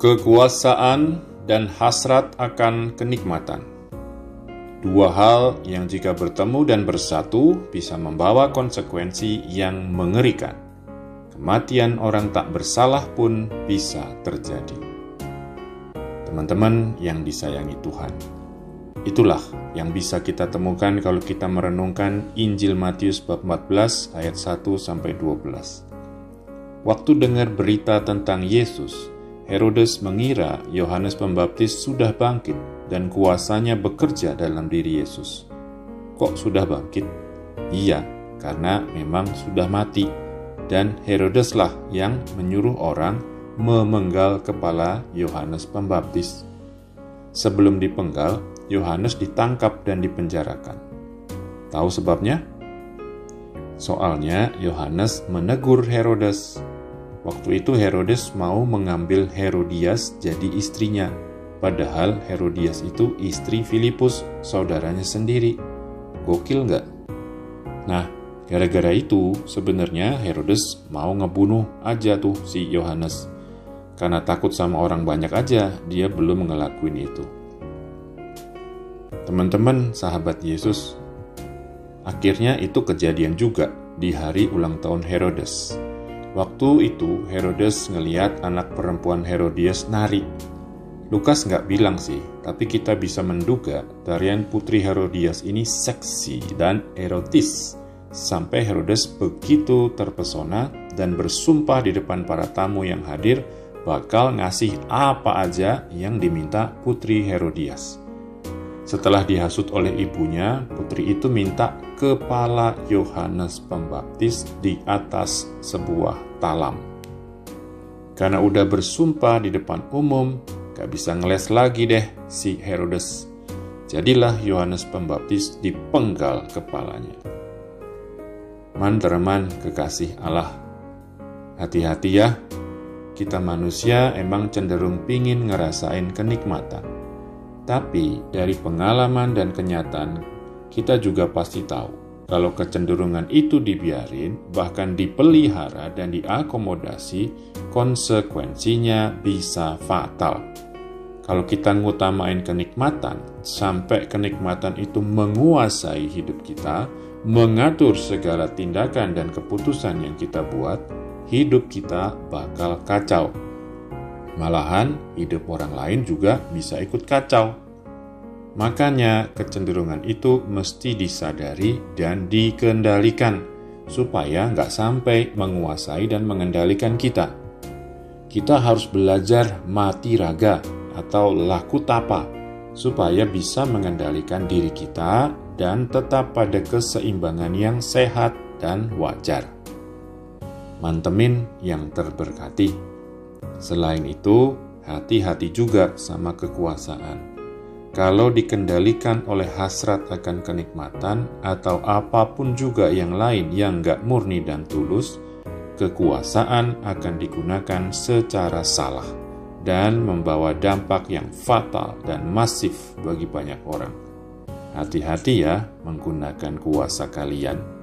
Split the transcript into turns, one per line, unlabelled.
Kekuasaan dan hasrat akan kenikmatan. Dua hal yang jika bertemu dan bersatu bisa membawa konsekuensi yang mengerikan. Kematian orang tak bersalah pun bisa terjadi. Teman-teman yang disayangi Tuhan, itulah yang bisa kita temukan kalau kita merenungkan Injil Matius bab 14 ayat 1-12. Waktu dengar berita tentang Yesus, Herodes mengira Yohanes Pembaptis sudah bangkit dan kuasanya bekerja dalam diri Yesus. Kok sudah bangkit? Iya, karena memang sudah mati. Dan Herodeslah yang menyuruh orang memenggal kepala Yohanes Pembaptis. Sebelum dipenggal, Yohanes ditangkap dan dipenjarakan. Tahu sebabnya? Soalnya Yohanes menegur Herodes. Waktu itu Herodes mau mengambil Herodias jadi istrinya, padahal Herodias itu istri Filipus, saudaranya sendiri. Gokil nggak? Nah, gara-gara itu sebenarnya Herodes mau ngebunuh aja tuh si Yohanes. Karena takut sama orang banyak aja, dia belum ngelakuin itu. Teman-teman sahabat Yesus, akhirnya itu kejadian juga di hari ulang tahun Herodes. Waktu itu Herodes ngeliat anak perempuan Herodias nari. Lukas nggak bilang sih, tapi kita bisa menduga tarian putri Herodias ini seksi dan erotis. Sampai Herodes begitu terpesona dan bersumpah di depan para tamu yang hadir bakal ngasih apa aja yang diminta putri Herodias. Setelah dihasut oleh ibunya, putri itu minta kepala Yohanes Pembaptis di atas sebuah talam. Karena udah bersumpah di depan umum, gak bisa ngeles lagi deh si Herodes. Jadilah Yohanes Pembaptis dipenggal kepalanya. Teman-teman kekasih Allah, hati-hati ya, kita manusia emang cenderung pingin ngerasain kenikmatan. Tapi dari pengalaman dan kenyataan, kita juga pasti tahu kalau kecenderungan itu dibiarin, bahkan dipelihara dan diakomodasi, konsekuensinya bisa fatal. Kalau kita ngutamain kenikmatan, sampai kenikmatan itu menguasai hidup kita, mengatur segala tindakan dan keputusan yang kita buat, hidup kita bakal kacau. Malahan, hidup orang lain juga bisa ikut kacau. Makanya, kecenderungan itu mesti disadari dan dikendalikan, supaya nggak sampai menguasai dan mengendalikan kita. Kita harus belajar mati raga atau laku tapa, supaya bisa mengendalikan diri kita dan tetap pada keseimbangan yang sehat dan wajar. Mantemin yang terberkati. Selain itu, hati-hati juga sama kekuasaan. Kalau dikendalikan oleh hasrat akan kenikmatan atau apapun juga yang lain yang gak murni dan tulus, kekuasaan akan digunakan secara salah dan membawa dampak yang fatal dan masif bagi banyak orang. Hati-hati ya menggunakan kuasa kalian.